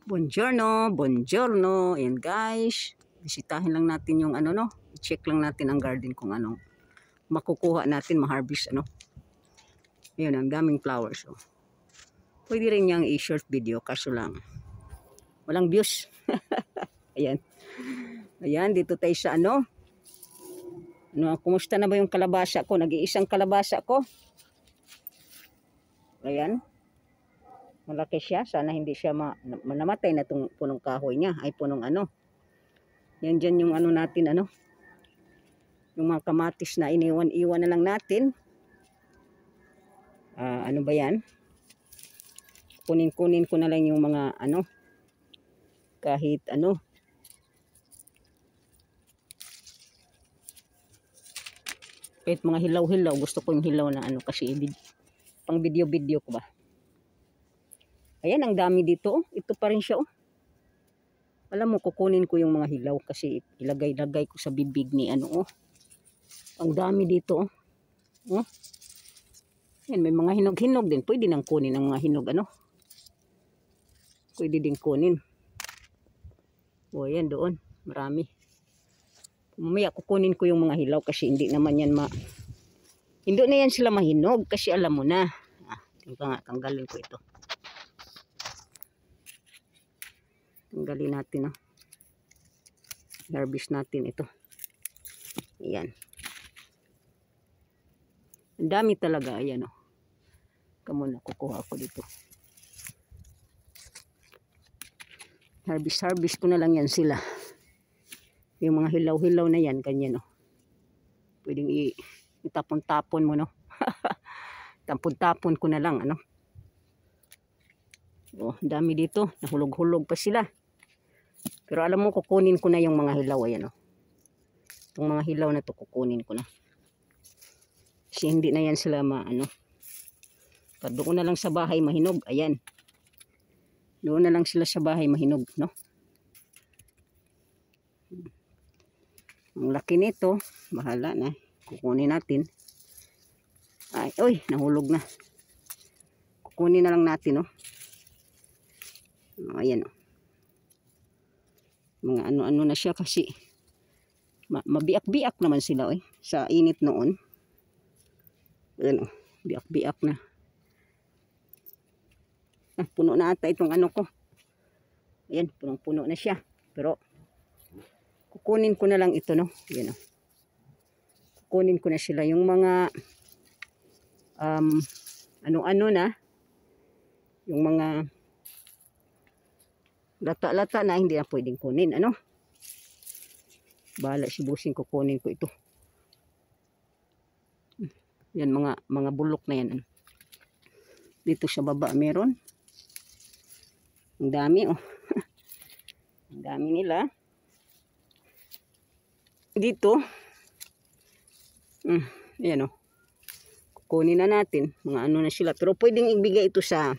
Buongiorno, buongiorno. Ayan guys, bisitahin lang natin yung ano no. I-check lang natin ang garden kung ano makukuha natin, ma-harvest ano. Ayun, ang daming flowers oh. Pwede rin niyang i-short video kaso lang walang views. Ayan. Ayan, dito tayo sa ano. Ano, kumusta na ba yung kalabasa ko? Nag-iisang kalabasa ko. Ayan. Malaki siya. Sana hindi siya namatay na itong punong kahoy niya. Ay punong ano. Yan dyan yung ano natin ano. Yung mga kamatis na iniwan-iwan na lang natin. Ano ba yan? Kunin ko na lang yung mga ano. Kahit ano. Kahit mga hilaw-hilaw. Gusto ko yung hilaw na ano kasi pang video-video ko ba. Ayan, ang dami dito. Ito pa rin siya oh. Alam mo, kukunin ko yung mga hilaw kasi ilagay-lagay ko sa bibig ni ano oh. Ang dami dito oh. Oh. Ayan, may mga hinog-hinog din. Pwede nang kunin ang mga hinog ano. Pwede din kunin. O, ayan doon. Marami. Mamaya kukunin ko yung mga hilaw kasi hindi naman yan hindi na yan sila mahinog kasi alam mo na. Tanggalin ko ito. Tanggalin natin oh. Harvest natin ito. Ayan. Ang dami talaga. Ayan oh. Kamuna kukuha ko dito. Harvest ko na lang yan sila. Yung mga hilaw-hilaw na yan, ganyan oh. Pwedeng itapon-tapon mo no. Tapon-tapon ko na lang ano. Oh, dami dito. Nahulog-hulog pa sila. Pero alam mo, kukunin ko na yung mga hilaw. Ayan oh. Itong mga hilaw na to kukunin ko na. Kasi hindi na yan sila ano. Doon na lang sa bahay mahinog. Ayan. Doon na lang sila sa bahay mahinog, no? Ang laki nito, bahala na. Kukunin natin. Ay, oy, nahulog na. Kukunin na lang natin, no? Ayan, oh. Mga ano-ano na siya kasi mabiak-biak naman sila, oy. Sa init noon. Ayan, oh. Biak-biak na. Puno na ata itong ano ko. Ayan, punong-puno na siya. Pero, kukunin ko na lang ito, no? Ayan, oh. Kukunin ko na sila. Yung mga, ano-ano na. Yung mga, lata-lata na, hindi na pwedeng kunin, ano? Bahala si busing, kukunin ko ito. Yan, mga bulok na yan. Dito sa baba, meron. Ang dami, oh. Ang dami nila. Dito. Ayan, oh. Kukunin na natin. Mga ano na sila. Pero pwedeng ibigay ito sa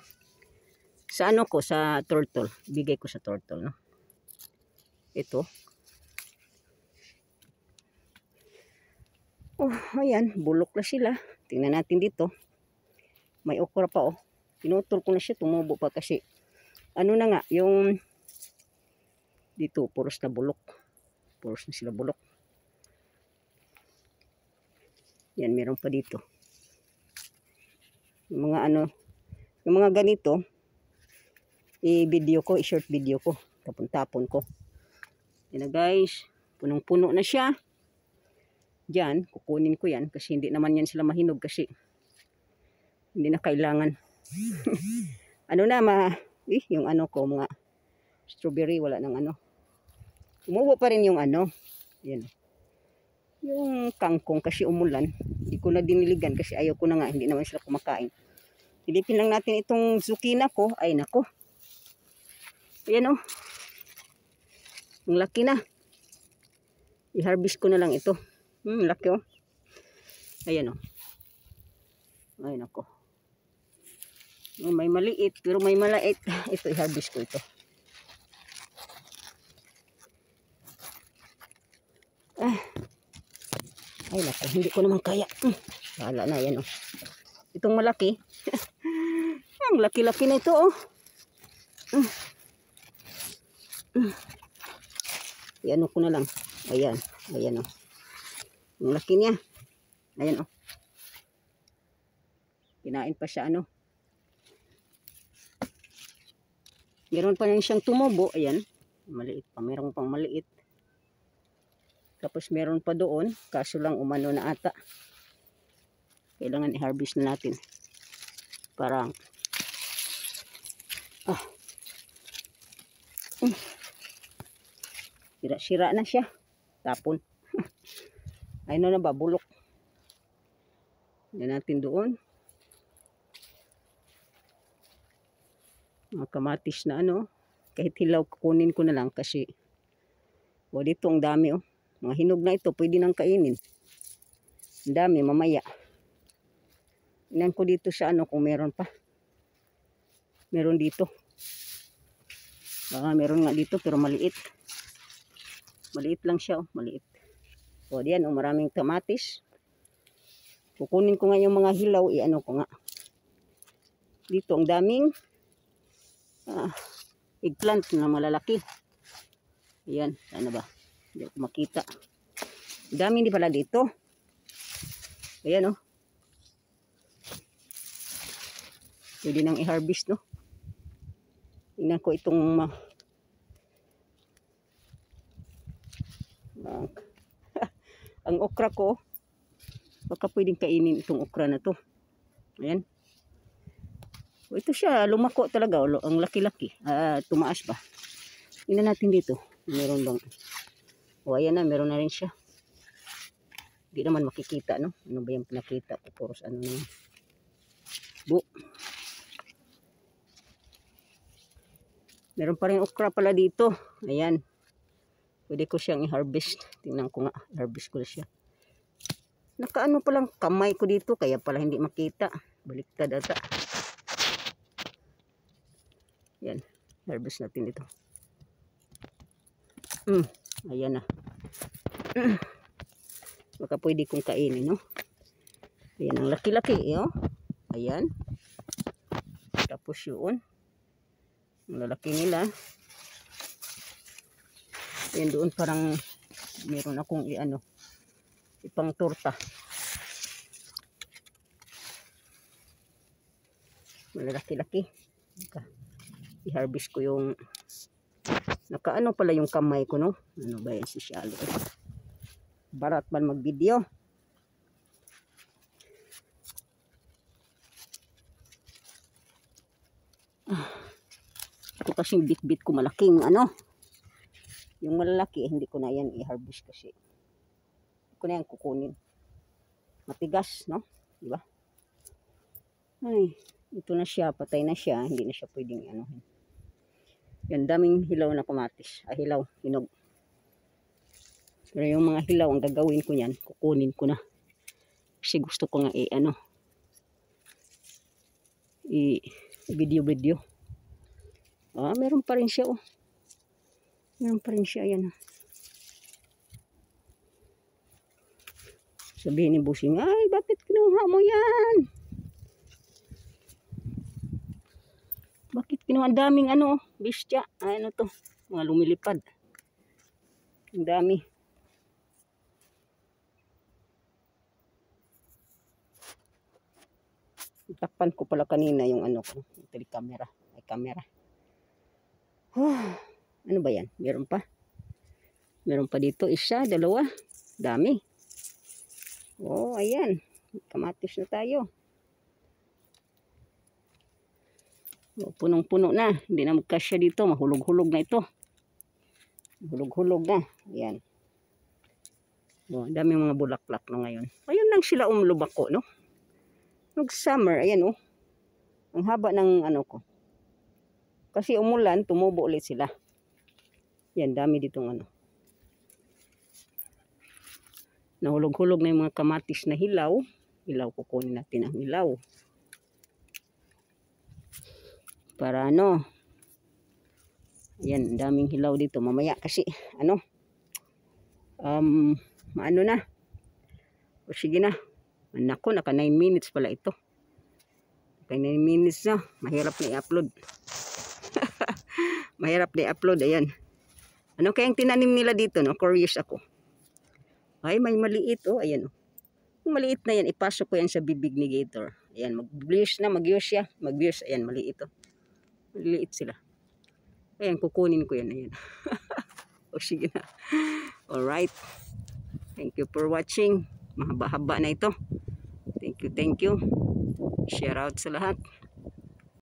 ano ko, sa turtle. Ibigay ko sa turtle, no? Ito. Oh, ayan. Bulok na sila. Tingnan natin dito. May okra pa, oh. Pinutol ko na siya. Tumubo pa kasi ano na nga, yung dito, puros na bulok. Puros na sila bulok. Yan, meron pa dito. Yung mga ano, yung mga ganito, i-video ko, i-short video ko. Tapon-tapon ko. Yan na guys. Punong-puno na siya. Diyan, kukunin ko yan kasi hindi naman yan sila mahinog kasi hindi na kailangan. Ano na, yung ano ko, mga strawberry, wala nang ano. Umubo pa rin yung ano. Yan. Yung kangkong kasi umulan. Hindi ko na diniligan kasi ayaw ko na nga. Hindi naman sila kumakain. Silipin lang natin itong zucchina ko. Ay nako. Ayan oh. Ang laki na. I-harvest ko na lang ito. Laki oh. Ayan oh. Ay nako. May maliit pero may malait. Ito i-harvest ko ito. Ay naku, hindi ko naman kaya. Bahala na yan oh. Itong malaki. Ang laki-laki na ito oh. Iano ko na lang. Ayan. Ayan, oh. Ang laki niya. Ayan, oh. Kinain pa siya, ano. Meron pa rin siyang tumubo. Ayan. Maliit pa. Meron pang maliit. Tapos meron pa doon. Kaso lang umano na ata. Kailangan i-harvest na natin. Parang sira-sira na siya. Tapon. Ayun na ba, bulok. Yan natin doon. Mga kamatis na ano. Kahit hilaw, kukunin ko na lang kasi dito ang dami, oh. Mga hinog na ito, pwede nang kainin. Ang dami, mamaya. Inan ko dito sa ano kung meron pa. Meron dito. Baka meron nga dito pero maliit. Maliit lang siya, oh. Maliit. O, diyan, oh, maraming kamatis. Kukunin ko nga yung mga hilaw, i-ano ko nga. Dito, ang daming eggplant na malalaki. Ayan, ano ba? Hindi ko makita. Dami hindi pala dito. Ayan, oh. Pwede nang i-harvest, no? Tingnan ko itong ang okra ko. Baka pwedeng kainin itong okra na to. Ayan. O, ito siya, lumako talaga. Ang laki-laki. Tumaas ba? Tingnan natin dito. Meron bang? O, ayan na. Meron na rin siya. Hindi naman makikita, no? Ano ba yung pinakita ko? Puros ano na yun. Meron pa rin okra pala dito. Ayan. Pwede ko siyang i-harvest. Tingnan ko nga. I-harvest ko na siya. Nakaano palang kamay ko dito. Kaya pala hindi makita. Baliktad ata. Ayan. Harvest natin dito. Ayan na. Baka pwede kong kainin, no? Ayan ang laki-laki, oh. Ayan. Tapos yun. Ang lalaki nila. Ayan doon parang meron akong i-ano. Ipang torta. Malalaki-laki. I-harvest ko yung nakaano pala yung kamay ko, no? Ano ba yan si Shalo? Barat man mag-video. Ito kasing bit-bit ko malaking ano. Yung malalaki, hindi ko na yan i-harvest kasi. Hindi ko na yan kukunin. Matigas, no? Diba? Ay, ito na siya. Patay na siya. Hindi na siya pwedeng ano. Yan, daming hilaw na kamatis. Hilaw, hinog. Pero yung mga hilaw, ang gagawin ko yan, kukunin ko na. Kasi gusto ko nga i-ano. I-video-video. Meron pa rin siya, oh. Meron pa rin siya, yan. Sabihin ni Busing, ay, bakit kinuha mo yan? Bakit kinuha? Ang daming ano, bisya. Ano to? Mga lumilipad. Ang dami. Takpan ko pala kanina yung ano ko. Yung camera. May camera. Ano ba yan? Meron pa. Meron pa dito. Isa, dalawa. Dami. Oh, ayan. Kamatis na tayo. Oh, punong-puno na. Hindi na magkasya dito. Mahulog-hulog na ito. Hulog-hulog na. Ayan. Oh, dami mga bulaklak na ngayon. Ayun lang sila umlubako, no? Nag-summer, ayan, oh. Ang haba ng ano ko. Kasi umulan, tumubo ulit sila. Yan, dami ditong ano. Nahulog-hulog na yung mga kamatis na hilaw. Hilaw, kukunin natin ang hilaw. Para ano. Yan, daming hilaw dito. Mamaya kasi, ano. Maano na. O sige na. Nako, naka 9 minutes pala ito. Naka 9 minutes na. Mahirap na i-upload. Mahirap na i-upload. Ayan. Ano kayang tinanim nila dito, no? Curious ako. Ay, may maliit, oh. Ayan, oh. Yung maliit na yan, ipasok ko yan sa bibig ni Gator. Ayan, mag-views na, mag-views siya. Mag-views, ayan, maliit, oh. Maliit sila. Ayan, kukunin ko yan, ayan. O, sige na. Alright. Thank you for watching. Mahaba-haba na ito. Thank you, thank you. Share out sa lahat.